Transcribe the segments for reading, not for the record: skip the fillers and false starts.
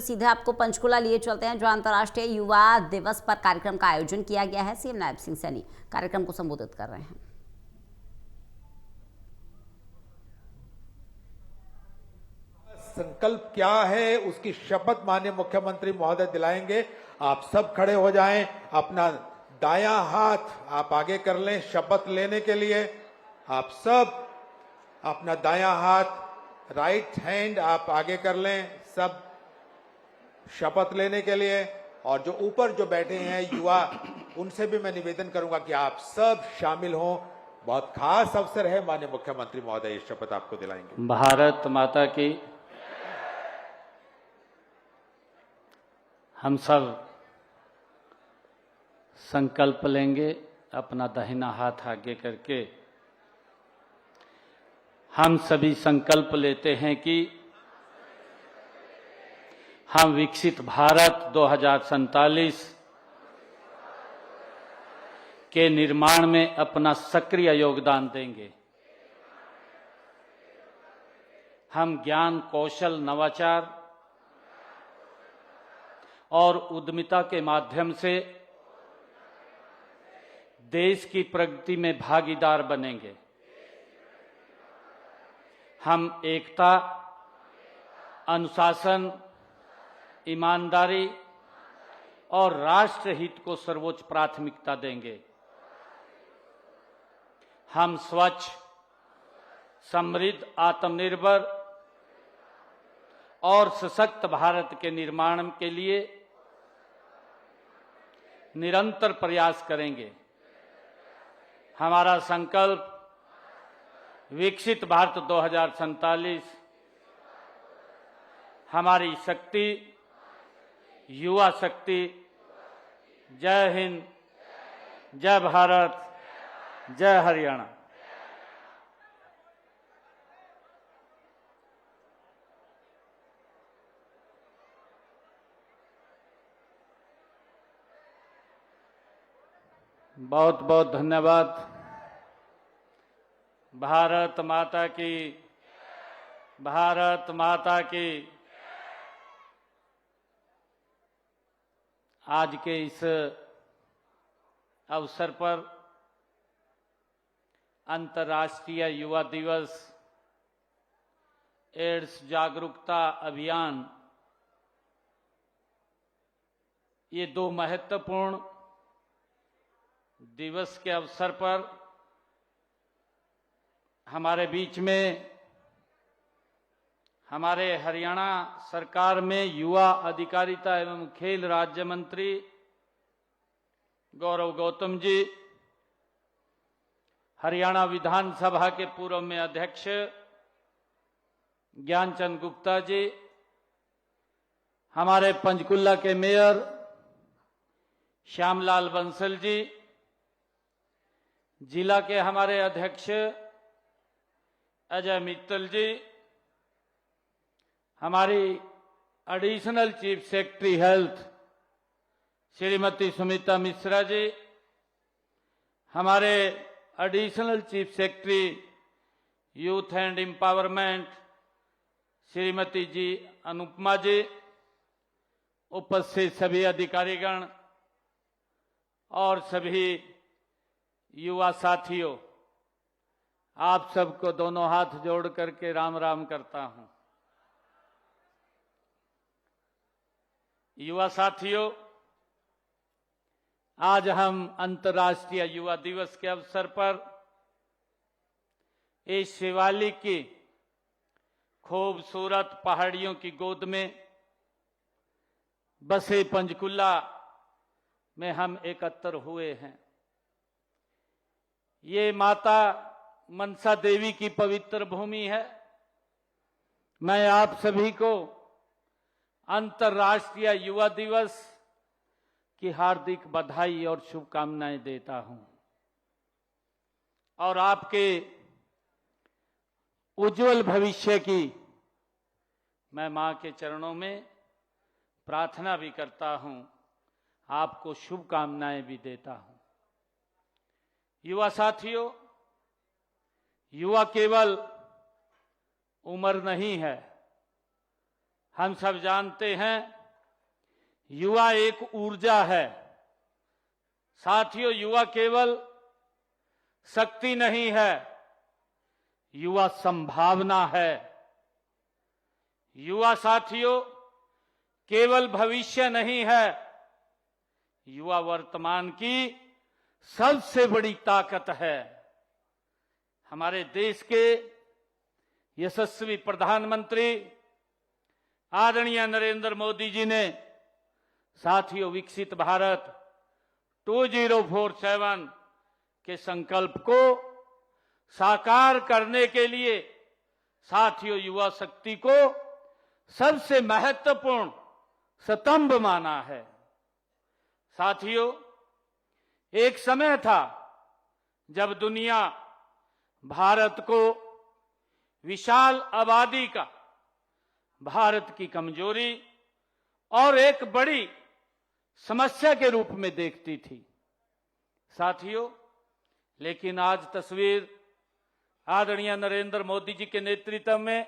सीधे आपको पंचकुला लिए चलते हैं, जहां अंतर्राष्ट्रीय युवा दिवस पर कार्यक्रम का आयोजन किया गया है। सीएम नायब सिंह सैनी कार्यक्रम को संबोधित कर रहे हैं। संकल्प क्या है उसकी शपथ माननीय मुख्यमंत्री महोदय दिलाएंगे। आप सब खड़े हो जाएं, अपना दायां हाथ आप आगे कर लें शपथ लेने के लिए। आप सब अपना दायां हाथ राइट हैंड आप आगे कर लें सब शपथ लेने के लिए। और जो ऊपर जो बैठे हैं युवा, उनसे भी मैं निवेदन करूंगा कि आप सब शामिल हों। बहुत खास अवसर है, माननीय मुख्यमंत्री महोदय ये शपथ आपको दिलाएंगे। भारत माता की। हम सब संकल्प लेंगे अपना दाहिना हाथ आगे करके। हम सभी संकल्प लेते हैं कि हम विकसित भारत 2047 के निर्माण में अपना सक्रिय योगदान देंगे। हम ज्ञान, कौशल, नवाचार और उद्यमिता के माध्यम से देश की प्रगति में भागीदार बनेंगे। हम एकता, अनुशासन, ईमानदारी और राष्ट्र हित को सर्वोच्च प्राथमिकता देंगे। हम स्वच्छ, समृद्ध, आत्मनिर्भर और सशक्त भारत के निर्माण के लिए निरंतर प्रयास करेंगे। हमारा संकल्प विकसित भारत 2047, हमारी शक्ति युवा शक्ति। जय हिंद, जय भारत, जय हरियाणा। बहुत बहुत धन्यवाद। भारत माता की, भारत माता की। आज के इस अवसर पर अंतर्राष्ट्रीय युवा दिवस, एड्स जागरूकता अभियान, ये दो महत्वपूर्ण दिवस के अवसर पर हमारे बीच में हमारे हरियाणा सरकार में युवा अधिकारिता एवं खेल राज्य मंत्री गौरव गौतम जी, हरियाणा विधानसभा के पूर्व में अध्यक्ष ज्ञानचंद गुप्ता जी, हमारे पंचकुला के मेयर श्यामलाल बंसल जी, जिला के हमारे अध्यक्ष अजय मित्तल जी, हमारी additional chief secretary health Shrimati Sumita Mishra ji, हमारे additional chief secretary youth and empowerment Shrimati ji Anupama ji, उपस्थित सभी अधिकारीगण और सभी युवा साथियों, आप सबको दोनों हाथ जोड़ करके राम राम करता हूं। युवा साथियों, आज हम अंतर्राष्ट्रीय युवा दिवस के अवसर पर इस शिवालिक की खूबसूरत पहाड़ियों की गोद में बसे पंचकुला में हम एकत्र हुए हैं। ये माता मनसा देवी की पवित्र भूमि है। मैं आप सभी को अंतर्राष्ट्रीय युवा दिवस की हार्दिक बधाई और शुभकामनाएं देता हूं और आपके उज्जवल भविष्य की मैं मां के चरणों में प्रार्थना भी करता हूं, आपको शुभकामनाएं भी देता हूं। युवा साथियों, युवा केवल उम्र नहीं है, हम सब जानते हैं युवा एक ऊर्जा है। साथियों, युवा केवल शक्ति नहीं है, युवा संभावना है। युवा साथियों केवल भविष्य नहीं है, युवा वर्तमान की सबसे बड़ी ताकत है। हमारे देश के यशस्वी प्रधानमंत्री आदरणीय नरेंद्र मोदी जी ने साथियों विकसित भारत 2047 के संकल्प को साकार करने के लिए साथियों युवा शक्ति को सबसे महत्वपूर्ण स्तंभ माना है। साथियों, एक समय था जब दुनिया भारत को विशाल आबादी का, भारत की कमजोरी और एक बड़ी समस्या के रूप में देखती थी। साथियों, लेकिन आज तस्वीर आदरणीय नरेंद्र मोदी जी के नेतृत्व में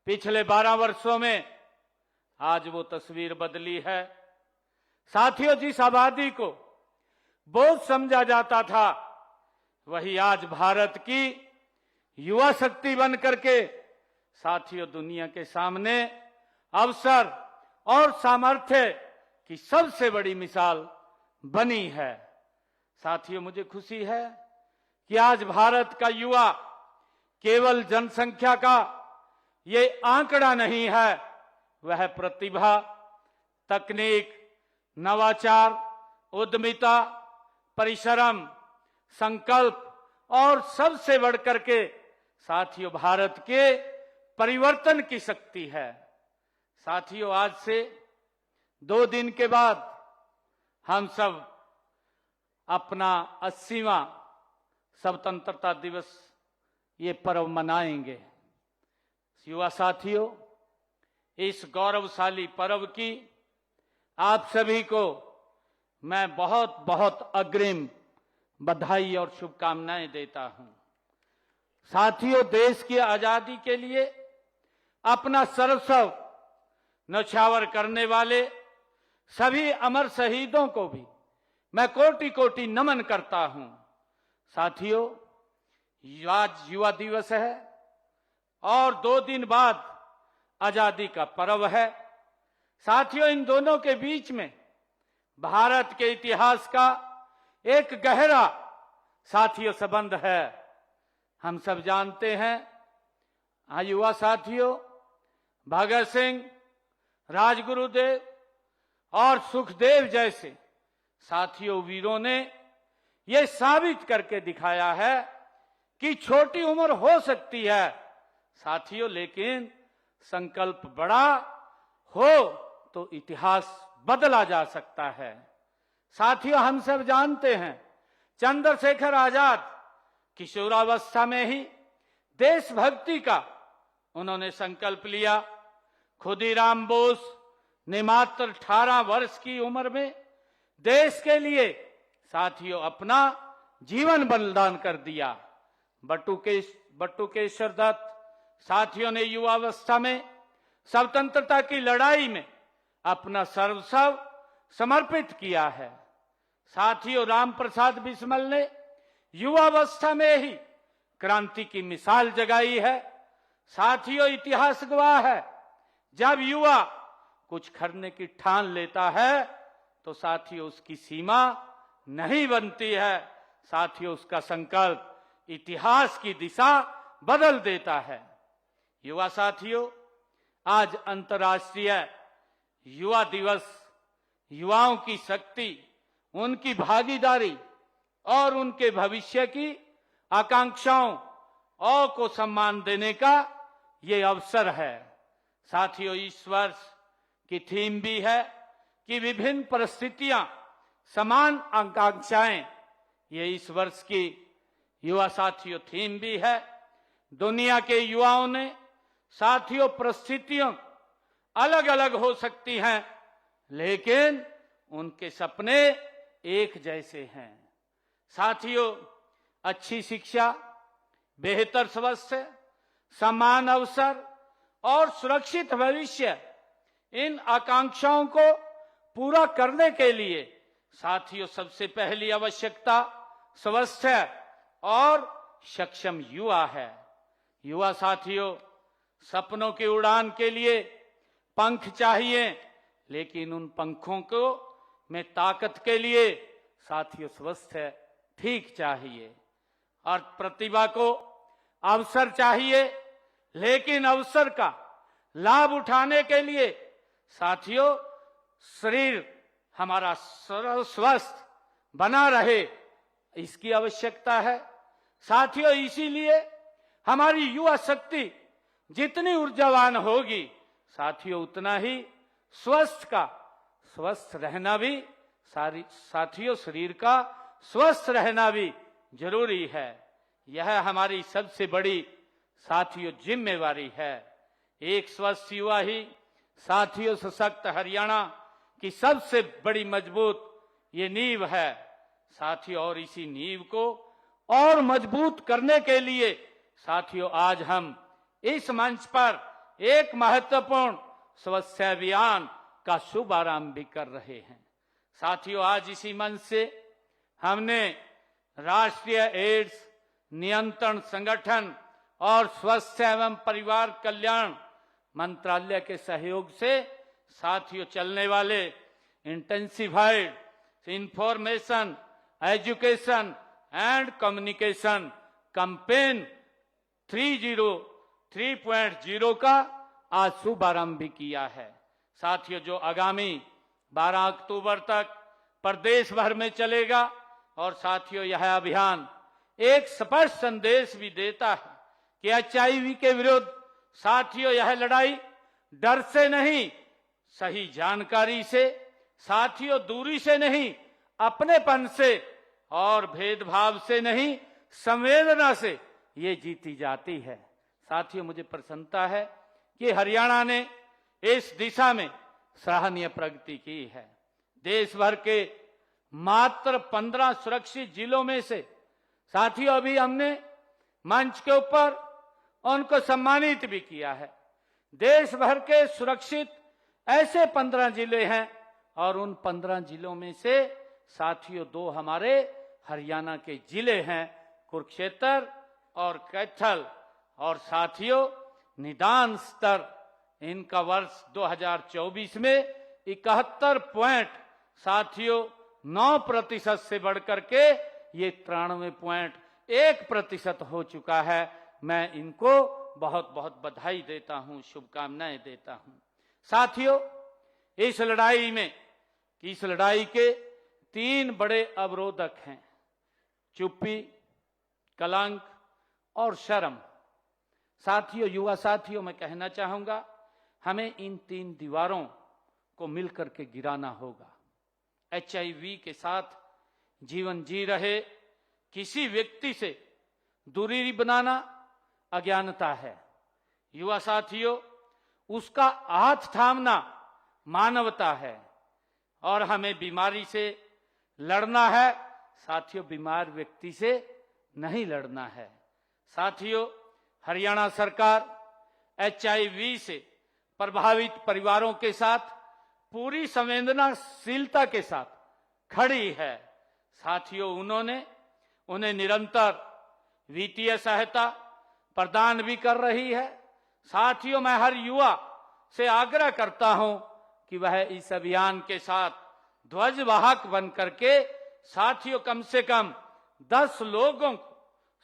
पिछले 12 वर्षों में आज वो तस्वीर बदली है। साथियों, जिस आबादी को बोझ समझा जाता था, वही आज भारत की युवा शक्ति बन करके साथियों दुनिया के सामने अवसर और सामर्थ्य की सबसे बड़ी मिसाल बनी है। साथियों, मुझे खुशी है कि आज भारत का युवा केवल जनसंख्या का ये आंकड़ा नहीं है, वह प्रतिभा, तकनीक, नवाचार, उद्यमिता, परिश्रम, संकल्प और सबसे बढ़कर के साथियों भारत के परिवर्तन की शक्ति है। साथियों, आज से 2 दिन के बाद हम सब अपना 80वां स्वतंत्रता दिवस ये पर्व मनाएंगे। युवा साथियों, इस गौरवशाली पर्व की आप सभी को मैं बहुत बहुत अग्रिम बधाई और शुभकामनाएं देता हूं। साथियों, देश की आजादी के लिए अपना सर्वस्व न्यौछावर करने वाले सभी अमर शहीदों को भी मैं कोटि कोटि नमन करता हूं। साथियों, आज युवा दिवस है और 2 दिन बाद आजादी का पर्व है। साथियों, इन दोनों के बीच में भारत के इतिहास का एक गहरा साथियों संबंध है। हम सब जानते हैं युवा साथियों, भगत सिंह, राजगुरुदेव और सुखदेव जैसे साथियों वीरों ने यह साबित करके दिखाया है कि छोटी उम्र हो सकती है साथियों, लेकिन संकल्प बड़ा हो तो इतिहास बदला जा सकता है। साथियों, हम सब जानते हैं चंद्रशेखर आजाद किशोरावस्था में ही देशभक्ति का उन्होंने संकल्प लिया। खुदीराम बोस ने मात्र 18 वर्ष की उम्र में देश के लिए साथियों अपना जीवन बलिदान कर दिया। बटुकेश्वर दत्त साथियों ने युवावस्था में स्वतंत्रता की लड़ाई में अपना सर्वस्व समर्पित किया है। साथियों, राम प्रसाद बिस्मिल ने युवावस्था में ही क्रांति की मिसाल जगाई है। साथियों, इतिहास गवाह है, जब युवा कुछ करने की ठान लेता है तो साथियों उसकी सीमा नहीं बनती है। साथियों, उसका संकल्प इतिहास की दिशा बदल देता है। युवा साथियों, आज अंतर्राष्ट्रीय युवा दिवस युवाओं की शक्ति, उनकी भागीदारी और उनके भविष्य की आकांक्षाओं और को सम्मान देने का ये अवसर है। साथियों, इस वर्ष की थीम भी है कि विभिन्न परिस्थितियां समान आकांक्षाएं, ये इस वर्ष की युवा साथियों थीम भी है। दुनिया के युवाओं ने साथियों परिस्थितियां अलग अलग हो सकती हैं, लेकिन उनके सपने एक जैसे हैं। साथियों, अच्छी शिक्षा, बेहतर स्वास्थ्य, समान अवसर और सुरक्षित भविष्य, इन आकांक्षाओं को पूरा करने के लिए साथियों सबसे पहली आवश्यकता स्वस्थ और सक्षम युवा है। युवा साथियों, सपनों की उड़ान के लिए पंख चाहिए, लेकिन उन पंखों को में ताकत के लिए साथियों स्वस्थ ठीक चाहिए। और प्रतिभा को अवसर चाहिए, लेकिन अवसर का लाभ उठाने के लिए साथियों शरीर हमारा स्वस्थ बना रहे, इसकी आवश्यकता है। साथियों, इसीलिए हमारी युवा शक्ति जितनी ऊर्जावान होगी साथियों, उतना ही स्वस्थ रहना भी साथियों शरीर का स्वस्थ रहना भी जरूरी है। यह हमारी सबसे बड़ी साथियों जिम्मेवारी है। एक स्वस्थ युवा ही साथियों सशक्त हरियाणा की सबसे बड़ी मजबूत ये नींव है साथियों। और इसी नींव को और मजबूत करने के लिए साथियों आज हम इस मंच पर एक महत्वपूर्ण स्वच्छ अभियान का शुभारंभ भी कर रहे हैं। साथियों, आज इसी मंच से हमने राष्ट्रीय एड्स नियंत्रण संगठन और स्वास्थ्य एवं परिवार कल्याण मंत्रालय के सहयोग से साथियों चलने वाले intensified information education and communication campaign 3.0 का आज शुभारंभ भी किया है। साथियों, जो आगामी 12 अक्टूबर तक प्रदेश भर में चलेगा और साथियों यह अभियान एक स्पष्ट संदेश भी देता है कि HIV के विरुद्ध साथियों यह लड़ाई डर से नहीं, सही जानकारी से साथियों, दूरी से नहीं, अपनेपन से और भेदभाव से नहीं, संवेदना से ये जीती जाती है। साथियों, मुझे प्रसन्नता है कि हरियाणा ने इस दिशा में सराहनीय प्रगति की है। देश भर के मात्र 15 सुरक्षित जिलों में से साथियों अभी हमने मंच के ऊपर उनको सम्मानित भी किया है। देश भर के सुरक्षित ऐसे 15 जिले हैं और उन 15 जिलों में से साथियों 2 हमारे हरियाणा के जिले हैं, कुरुक्षेत्र और कैथल। और साथियों निदान स्तर इनका वर्ष 2024 में 71 पॉइंट साथियों 9% से बढ़कर के ये 93.1% हो चुका है। मैं इनको बहुत बहुत बधाई देता हूं, शुभकामनाएं देता हूं। साथियों, इस लड़ाई के 3 बड़े अवरोधक हैं, चुप्पी, कलंक और शर्म। साथियों, युवा साथियों, मैं कहना चाहूंगा हमें इन 3 दीवारों को मिलकर के गिराना होगा। HIV के साथ जीवन जी रहे किसी व्यक्ति से दूरी बनाना अज्ञानता है। युवा साथियों, उसका हाथ थामना मानवता है और हमें बीमारी से लड़ना है साथियों, बीमार व्यक्ति से नहीं लड़ना है। साथियों, हरियाणा सरकार HIV से प्रभावित परिवारों के साथ पूरी संवेदनशीलता के साथ खड़ी है। साथियों, उन्हें निरंतर वित्तीय सहायता प्रदान भी कर रही है। साथियों, मैं हर युवा से आग्रह करता हूं कि वह इस अभियान के साथ ध्वजवाहक बन करके साथियों कम से कम 10 लोगों को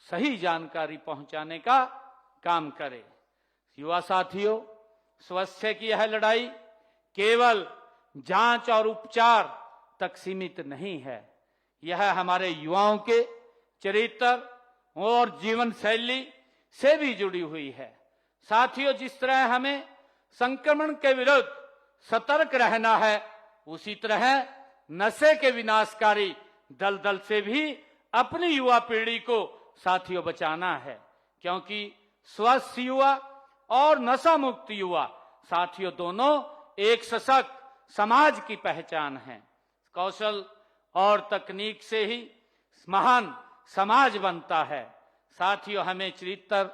सही जानकारी पहुंचाने का काम करे। युवा साथियों, स्वास्थ्य की यह लड़ाई केवल जांच और उपचार तक सीमित नहीं है, यह हमारे युवाओं के चरित्र और जीवन शैली से भी जुड़ी हुई है। साथियों, जिस तरह हमें संक्रमण के विरुद्ध सतर्क रहना है, उसी तरह नशे के विनाशकारी दलदल से भी अपनी युवा पीढ़ी को साथियों बचाना है, क्योंकि स्वस्थ युवा और नशा मुक्त युवा साथियों दोनों एक सशक्त समाज की पहचान है। कौशल और तकनीक से ही महान समाज बनता है। साथियों, हमें चरित्र,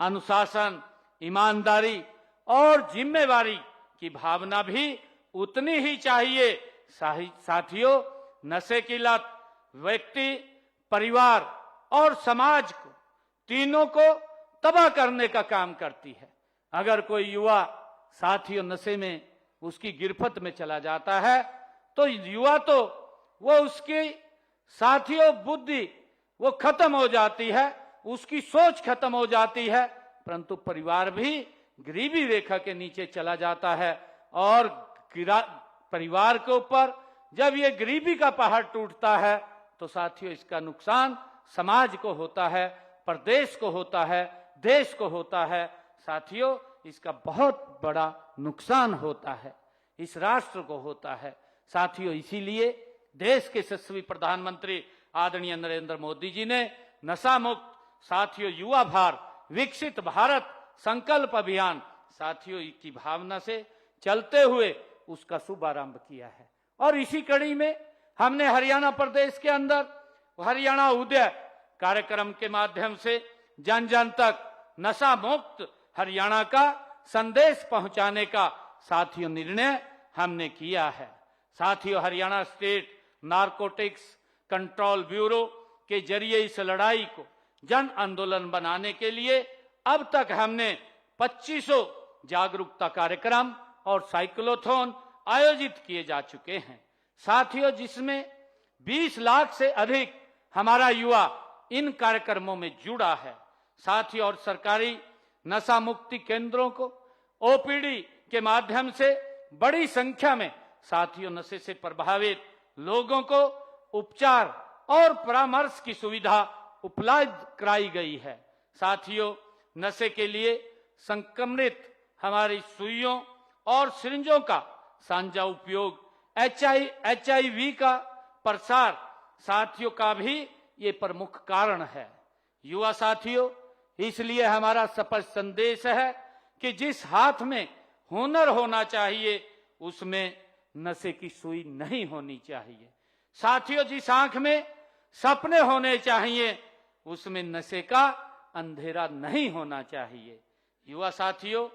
अनुशासन, ईमानदारी और जिम्मेवारी की भावना भी उतनी ही चाहिए। साथियों, नशे की लत व्यक्ति, परिवार और समाज को, तीनों को तबाह करने का काम करती है। अगर कोई युवा साथियों नशे में उसकी गिरफ्त में चला जाता है तो युवा तो वो उसकी साथियों बुद्धि वो खत्म हो जाती है, उसकी सोच खत्म हो जाती है, परंतु परिवार भी गरीबी रेखा के नीचे चला जाता है। और परिवार के ऊपर जब ये गरीबी का पहाड़ टूटता है तो साथियों इसका नुकसान समाज को होता है, प्रदेश को होता है, देश को होता है। साथियों, इसका बहुत बड़ा नुकसान होता है, इस राष्ट्र को होता है। साथियों, इसीलिए देश के यशस्वी प्रधानमंत्री आदरणीय नरेंद्र मोदी जी ने नशा मुक्त साथियों युवा भारत विकसित भारत संकल्प अभियान साथियों की भावना से चलते हुए उसका शुभारंभ किया है। और इसी कड़ी में हमने हरियाणा प्रदेश के अंदर हरियाणा उदय कार्यक्रम के माध्यम से जन जन तक नशा मुक्त हरियाणा का संदेश पहुंचाने का साथियों निर्णय हमने किया है। साथियों, Haryana state narcotics control bureau के जरिए इस लड़ाई को जन आंदोलन बनाने के लिए अब तक हमने 2500 जागरूकता कार्यक्रम और साइक्लोथॉन आयोजित किए जा चुके हैं। साथियों, जिसमें 20 लाख से अधिक हमारा युवा इन कार्यक्रमों में जुड़ा है। साथियों, और सरकारी नशा मुक्ति केंद्रों को ओपीडी के माध्यम से बड़ी संख्या में साथियों नशे से प्रभावित लोगों को उपचार और परामर्श की सुविधा उपलब्ध कराई गई है। साथियों, नशे के लिए संक्रमित हमारी सुइयों और सिरिंजों का साझा उपयोग HIV का प्रसार साथियों का भी ये प्रमुख कारण है। युवा साथियों, इसलिए हमारा स्पष्ट संदेश है कि जिस हाथ में हुनर होना चाहिए उसमें नशे की सुई नहीं होनी चाहिए। साथियों, जिस आंख में सपने होने चाहिए उसमें नशे का अंधेरा नहीं होना चाहिए। युवा साथियों,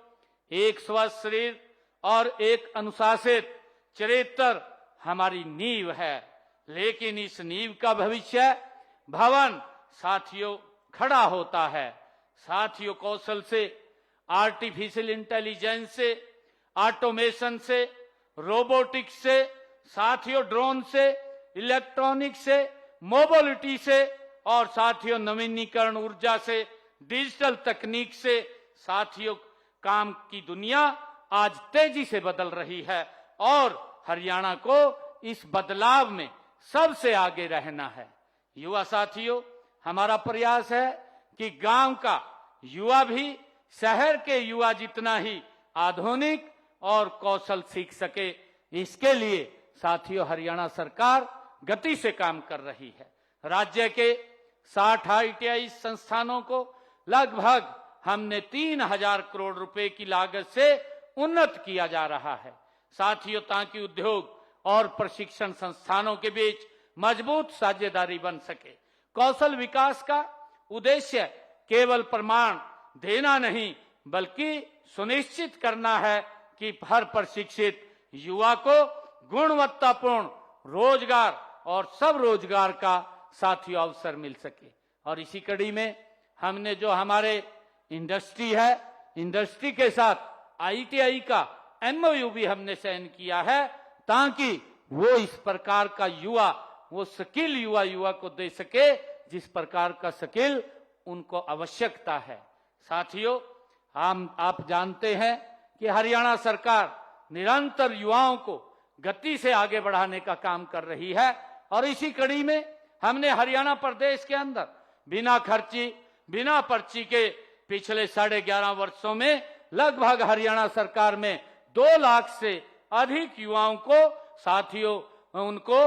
एक स्वस्थ शरीर और एक अनुशासित चरित्र हमारी नींव है, लेकिन इस नींव का भविष्य भवन साथियों खड़ा होता है। साथियों, कौशल से, आर्टिफिशियल इंटेलिजेंस से, ऑटोमेशन से, रोबोटिक्स से, साथियों ड्रोन से, इलेक्ट्रॉनिक्स से, मोबिलिटी से और साथियों नवीनीकरण ऊर्जा से, डिजिटल तकनीक से साथियों काम की दुनिया आज तेजी से बदल रही है और हरियाणा को इस बदलाव में सबसे आगे रहना है। युवा साथियों, हमारा प्रयास है कि गांव का युवा भी शहर के युवा जितना ही आधुनिक और कौशल सीख सके। इसके लिए साथियों हरियाणा सरकार गति से काम कर रही है। राज्य के 60 ITI संस्थानों को लगभग हमने 3000 करोड़ रुपए की लागत से उन्नत किया जा रहा है। साथियों, ताकि उद्योग और प्रशिक्षण संस्थानों के बीच मजबूत साझेदारी बन सके। कौशल विकास का उद्देश्य केवल प्रमाण देना नहीं बल्कि सुनिश्चित करना है कि हर प्रशिक्षित युवा को गुणवत्तापूर्ण रोजगार और सब रोजगार का साथियों अवसर मिल सके। और इसी कड़ी में हमने जो हमारे इंडस्ट्री है, इंडस्ट्री के साथ ITI का MOU भी हमने साइन किया है ताकि वो इस प्रकार का युवा, वो स्किल युवा को दे सके जिस प्रकार का स्किल उनको आवश्यकता है। साथियों, आप जानते हैं कि हरियाणा सरकार निरंतर युवाओं को गति से आगे बढ़ाने का काम कर रही है और इसी कड़ी में हमने हरियाणा प्रदेश के अंदर बिना खर्ची, बिना पर्ची के पिछले 11.5 वर्षों में लगभग हरियाणा सरकार में 2 लाख से अधिक युवाओं को साथियों उनको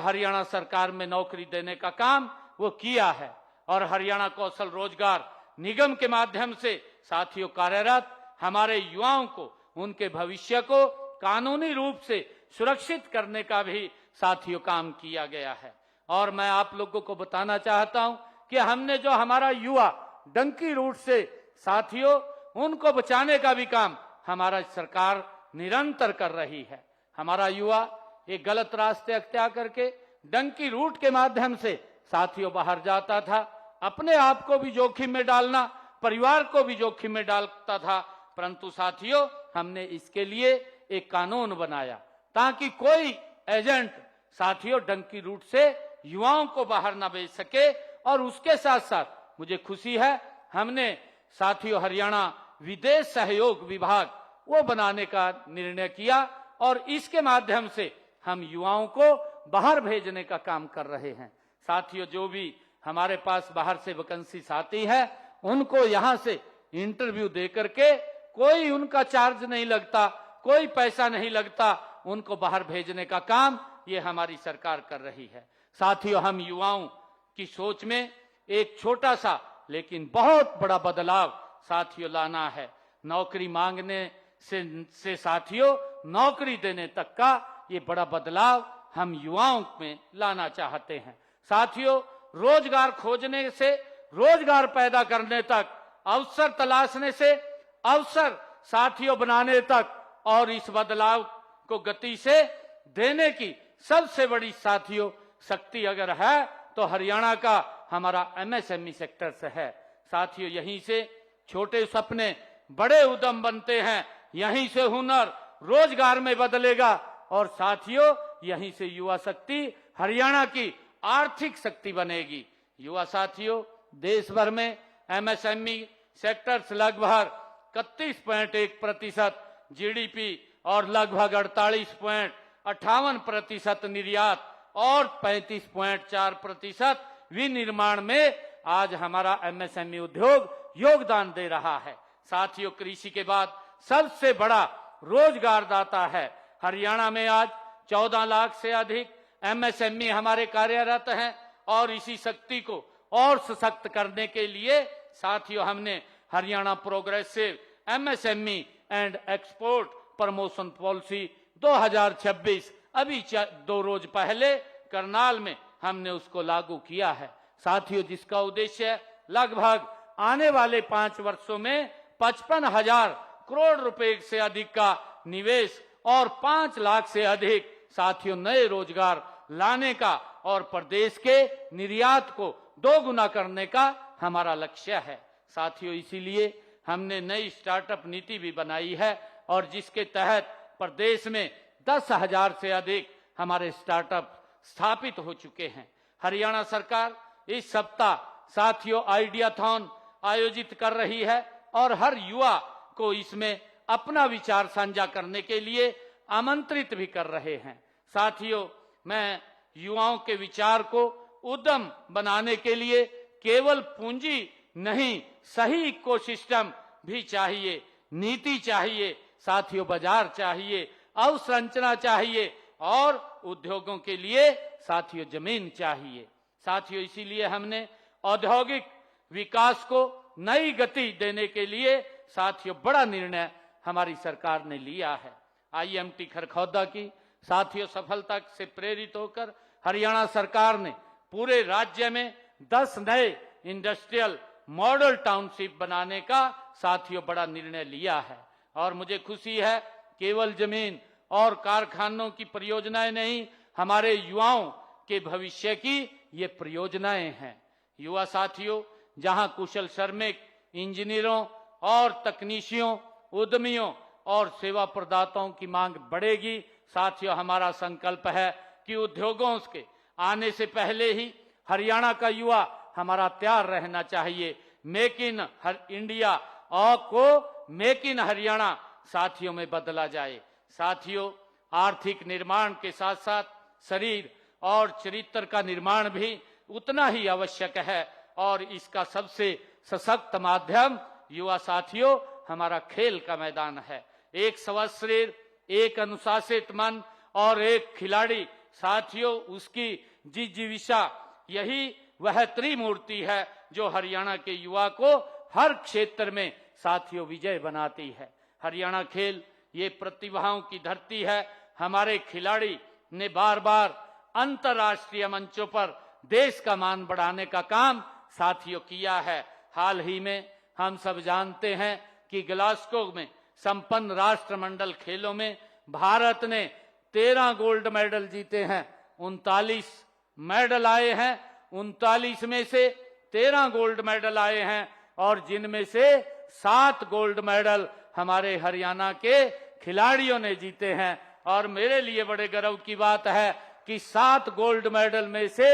हरियाणा सरकार में नौकरी देने का काम वो किया है। और हरियाणा कौशल रोजगार निगम के माध्यम से साथियों कार्यरत हमारे युवाओं को, उनके भविष्य को कानूनी रूप से सुरक्षित करने का भी साथियों काम किया गया है। और मैं आप लोगों को बताना चाहता हूं कि हमने जो हमारा युवा डंकी रूट से साथियों उनको बचाने का भी काम हमारा सरकार निरंतर कर रही है। हमारा युवा एक गलत रास्ते अख्तियार करके डंकी रूट के माध्यम से साथियों बाहर जाता था, अपने आप को भी जोखिम में डालना, परिवार को भी जोखिम में डालता था। परंतु साथियों, हमने इसके लिए एक कानून बनाया ताकि कोई एजेंट साथियों डंकी रूट से युवाओं को बाहर ना भेज सके। और उसके साथ साथ मुझे खुशी है, हमने साथियों हरियाणा विदेश सहयोग विभाग वो बनाने का निर्णय किया और इसके माध्यम से हम युवाओं को बाहर भेजने का काम कर रहे हैं। साथियों, जो भी हमारे पास बाहर से वैकेंसीज आती है उनको यहां से इंटरव्यू दे करके कोई उनका चार्ज नहीं लगता, कोई पैसा नहीं लगता, उनको बाहर भेजने का काम ये हमारी सरकार कर रही है। साथियों, हम युवाओं की सोच में एक छोटा सा लेकिन बहुत बड़ा बदलाव साथियों लाना है। नौकरी मांगने से साथियों नौकरी देने तक का ये बड़ा बदलाव हम युवाओं में लाना चाहते हैं। साथियों, रोजगार खोजने से रोजगार पैदा करने तक, अवसर तलाशने से अवसर साथियों बनाने तक, और इस बदलाव को गति से देने की सबसे बड़ी साथियों शक्ति अगर है तो हरियाणा का हमारा एमएसएमई सेक्टर से है। साथियों, यहीं से छोटे सपने बड़े उद्यम बनते हैं, यहीं से हुनर रोजगार में बदलेगा और साथियों यहीं से युवा शक्ति हरियाणा की आर्थिक शक्ति बनेगी। युवा साथियों, देश भर में एमएसएमई सेक्टर्स लगभग 31.1% जीडीपी और लगभग 48.58% निर्यात और 35.4% विनिर्माण में आज हमारा एमएसएमई उद्योग योगदान दे रहा है। साथियों, कृषि के बाद सबसे बड़ा रोजगार दाता है। हरियाणा में आज 14 लाख से अधिक एमएसएमई हमारे कार्यरत हैं और इसी शक्ति को और सशक्त करने के लिए साथियों हमने Haryana progressive MSME and export promotion policy 2026 अभी 2 रोज पहले करनाल में हमने उसको लागू किया है। साथियों, जिसका उद्देश्य लगभग आने वाले 5 वर्षों में 55,000 करोड़ रुपए से अधिक का निवेश और 5 लाख से अधिक साथियों नए रोजगार लाने का और प्रदेश के निर्यात को 2 गुना करने का हमारा लक्ष्य है। साथियों, इसीलिए हमने नई स्टार्टअप नीति भी बनाई है और जिसके तहत प्रदेश में 10,000 से अधिक हमारे स्टार्टअप स्थापित हो चुके हैं। हरियाणा सरकार इस सप्ताह साथियों आइडियाथॉन आयोजित कर रही है और हर युवा को इसमें अपना विचार साझा करने के लिए आमंत्रित भी कर रहे हैं। साथियों, मैं युवाओं के विचार को उद्यम बनाने के लिए केवल पूंजी नहीं, सही इकोसिस्टम भी चाहिए, नीति चाहिए, साथियों बाजार चाहिए, अवसंरचना चाहिए और उद्योगों के लिए साथियों जमीन चाहिए। साथियों, इसीलिए हमने औद्योगिक विकास को नई गति देने के लिए साथियों बड़ा निर्णय हमारी सरकार ने लिया है। आईएमटी खरखौदा की साथियों सफलता से प्रेरित होकर हरियाणा सरकार ने पूरे राज्य में 10 नए इंडस्ट्रियल मॉडल टाउनशिप बनाने का साथियों बड़ा निर्णय लिया है। और मुझे खुशी है, केवल जमीन और कारखानों की परियोजनाएं नहीं, हमारे युवाओं के भविष्य की ये परियोजनाएं हैं। युवा साथियों, जहां कुशल श्रमिक, इंजीनियरों और तकनीशियों, उद्यमियों और सेवा प्रदाताओं की मांग बढ़ेगी, साथियों हमारा संकल्प है कि उद्योगों के आने से पहले ही हरियाणा का युवा हमारा तैयार रहना चाहिए। मेक इन इंडिया और को मेक इन हरियाणा साथियों में बदला जाए। साथियों, आर्थिक निर्माण के साथ साथ शरीर और चरित्र का निर्माण भी उतना ही आवश्यक है और इसका सबसे सशक्त माध्यम युवा साथियों हमारा खेल का मैदान है। एक स्वस्थ शरीर, एक अनुशासित मन और एक खिलाड़ी साथियों उसकी जिजीविषा, यही वह त्रिमूर्ति है जो हरियाणा के युवा को हर क्षेत्र में साथियों विजय बनाती है। हरियाणा खेल ये प्रतिभाओं की धरती है। हमारे खिलाड़ी ने बार बार अंतर्राष्ट्रीय मंचों पर देश का मान बढ़ाने का काम साथियों किया है। हाल ही में हम सब जानते हैं कि ग्लासगो में संपन्न राष्ट्रमंडल खेलों में भारत ने 13 गोल्ड मेडल जीते हैं, 39 मेडल आए हैं। 39 में से 13 गोल्ड मेडल आए हैं और जिनमें से 7 गोल्ड मेडल हमारे हरियाणा के खिलाड़ियों ने जीते हैं। और मेरे लिए बड़े गर्व की बात है कि 7 गोल्ड मेडल में से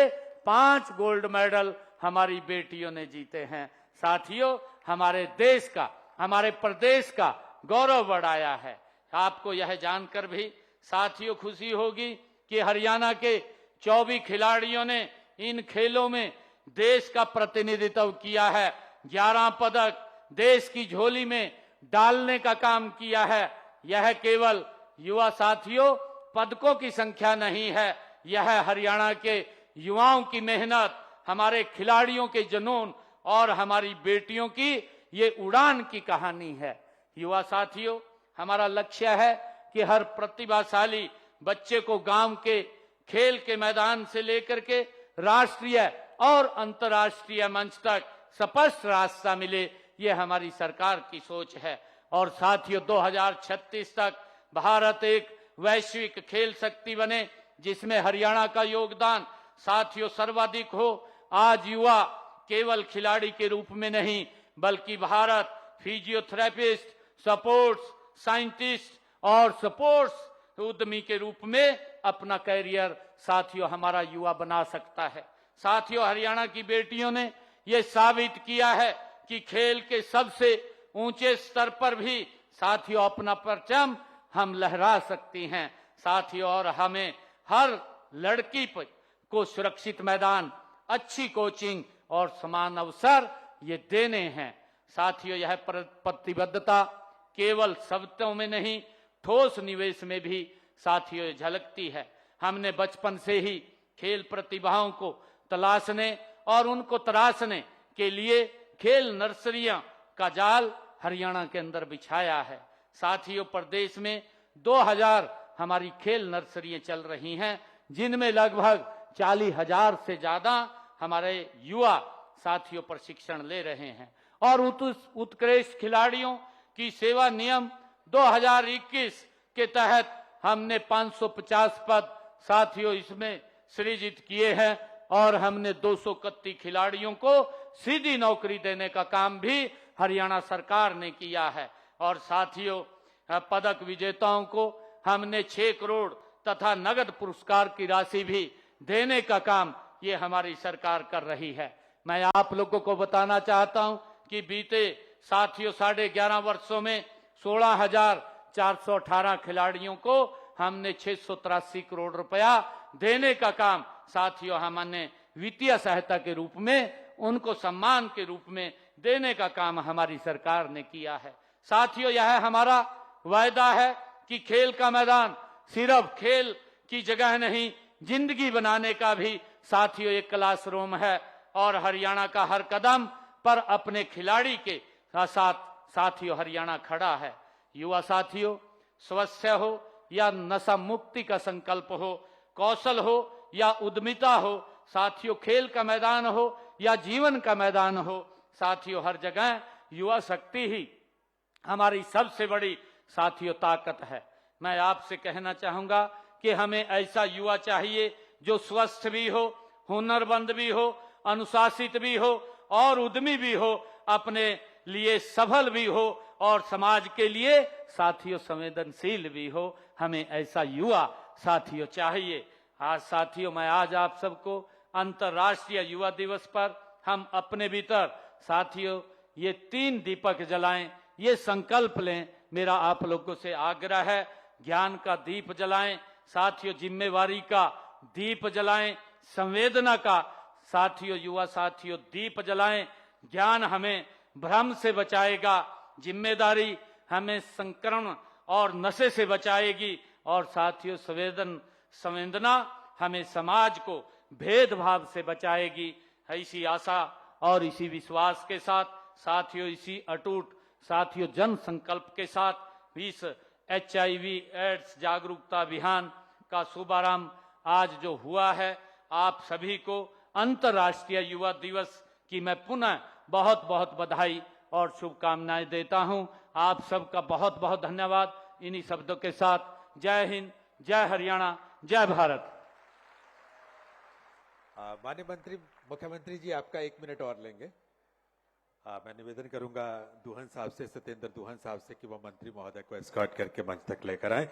5 गोल्ड मेडल हमारी बेटियों ने जीते हैं। साथियों, हमारे देश का, हमारे प्रदेश का गौरव बढ़ाया है। आपको यह जानकर भी साथियों खुशी होगी कि हरियाणा के 24 खिलाड़ियों ने इन खेलों में देश का प्रतिनिधित्व किया है। 11 पदक देश की झोली में डालने का काम किया है। यह केवल युवा साथियों पदकों की संख्या नहीं है, यह हरियाणा के युवाओं की मेहनत, हमारे खिलाड़ियों के जुनून और हमारी बेटियों की ये उड़ान की कहानी है। युवा साथियों, हमारा लक्ष्य है कि हर प्रतिभाशाली बच्चे को गांव के खेल के मैदान से लेकर के राष्ट्रीय और अंतर्राष्ट्रीय मंच तक स्पष्ट रास्ता मिले, ये हमारी सरकार की सोच है। और साथियों, 2036 तक भारत एक वैश्विक खेल शक्ति बने, जिसमें हरियाणा का योगदान साथियों सर्वाधिक हो। आज युवा केवल खिलाड़ी के रूप में नहीं, बल्कि भारत फिजियोथेरेपिस्ट, स्पोर्ट्स साइंटिस्ट और स्पोर्ट्स उद्यमी के रूप में अपना कैरियर साथियों हमारा युवा बना सकता है। साथियों, हरियाणा की बेटियों ने ये साबित किया है कि खेल के सबसे ऊंचे स्तर पर भी साथियों अपना परचम हम लहरा सकती हैं। साथियों, और हमें हर लड़की को सुरक्षित मैदान, अच्छी कोचिंग और समान अवसर ये देने हैं। साथियों, यह प्रतिबद्धता केवल शब्दों में नहीं, ठोस निवेश में भी साथियों झलकती है। हमने बचपन से ही खेल प्रतिभाओं को तलाशने और उनको तराशने के लिए खेल नर्सरियां का जाल हरियाणा के अंदर बिछाया है। साथियों, प्रदेश में 2000 हमारी खेल नर्सरियां चल रही हैं, जिनमें लगभग 40,000 से ज्यादा हमारे युवा साथियों प्रशिक्षण ले रहे हैं। और उत्कृष्ट खिलाड़ियों की सेवा नियम 2021 के तहत हमने 550 पद साथियों इसमें सृजित किए हैं और हमने 231 खिलाड़ियों को सीधी नौकरी देने का काम भी हरियाणा सरकार ने किया है। और साथियों, पदक विजेताओं को हमने 6 करोड़ तथा नगद पुरस्कार की राशि भी देने का काम ये हमारी सरकार कर रही है। मैं आप लोगों को बताना चाहता हूं कि बीते साथियों 11.5 वर्षों में 16,418 खिलाड़ियों को हमने 683 करोड़ रुपया देने का काम साथियों हमने वित्तीय सहायता के रूप में, उनको सम्मान के रूप में देने का काम हमारी सरकार ने किया है। साथियों, यह हमारा वायदा है कि खेल का मैदान सिर्फ खेल की जगह नहीं, जिंदगी बनाने का भी साथियों एक क्लासरूम है। और हरियाणा का हर कदम पर अपने खिलाड़ी के साथ साथियों हरियाणा खड़ा है। युवा साथियों, स्वास्थ्य हो या नशा मुक्ति का संकल्प हो, कौशल हो या उद्यमिता हो, साथियों खेल का मैदान हो या जीवन का मैदान हो, साथियों हर जगह युवा शक्ति ही हमारी सबसे बड़ी साथियों ताकत है। मैं आपसे कहना चाहूंगा कि हमें ऐसा युवा चाहिए जो स्वस्थ भी हो, हुनरमंद भी हो, अनुशासित भी हो और उद्यमी भी हो, अपने लिए सफल भी हो और समाज के लिए साथियों संवेदनशील भी हो। हमें ऐसा युवा साथियों चाहिए। आज साथियों, मैं आज आप सबको अंतर्राष्ट्रीय युवा दिवस पर हम अपने भीतर साथियों ये 3 दीपक जलाएं, ये संकल्प लें। मेरा आप लोगों से आग्रह है, ज्ञान का दीप जलाएं साथियों, जिम्मेवारी का दीप जलाएं, संवेदना का साथियों युवा साथियों दीप जलाएं। ज्ञान हमें भ्रम से बचाएगा, जिम्मेदारी हमें संकरण और नशे से बचाएगी और साथियों संवेदना हमें समाज को भेदभाव से बचाएगी। इसी आशा और इसी विश्वास के साथ साथियों, इसी अटूट साथियों जन संकल्प के साथ इस HIV एड्स जागरूकता अभियान का शुभारंभ आज जो हुआ है, आप सभी को अंतर्राष्ट्रीय युवा दिवस की मैं पुनः बहुत बहुत बधाई और शुभकामनाएं देता हूं। आप सबका बहुत बहुत धन्यवाद। इन्हीं शब्दों के साथ जय हिंद, जय हरियाणा, जय भारत। माननीय मंत्री, मुख्यमंत्री जी आपका 1 मिनट और लेंगे। मैं निवेदन करूंगा दुहन साहब से, सत्येंद्र दुहन साहब से कि वो मंत्री महोदय को एस्कॉर्ट करके मंच तक लेकर आए।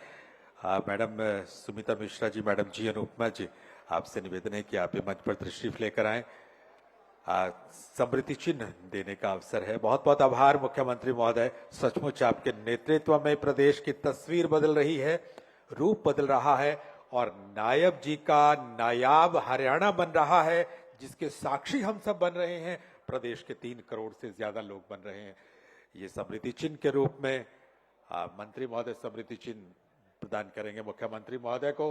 मैडम सुमिता मिश्रा जी, मैडम जी अनुपमा जी, आपसे निवेदन है कि आप ये मंच पर तशरीफ लेकर आए। समृद्धि चिन्ह देने का अवसर है। बहुत बहुत आभार मुख्यमंत्री महोदय, सचमुच आपके नेतृत्व में प्रदेश की तस्वीर बदल रही है, रूप बदल रहा है और नायब जी का नायाब हरियाणा बन रहा है, जिसके साक्षी हम सब बन रहे हैं। प्रदेश के 3 करोड़ से ज्यादा लोग बन रहे हैं। ये समृद्धि चिन्ह के रूप में मंत्री महोदय समृद्धि चिन्ह प्रदान करेंगे मुख्यमंत्री महोदय को।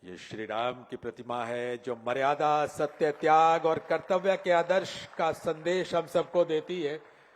ये श्री राम की प्रतिमा है जो मर्यादा, सत्य, त्याग और कर्तव्य के आदर्श का संदेश हम सबको देती है।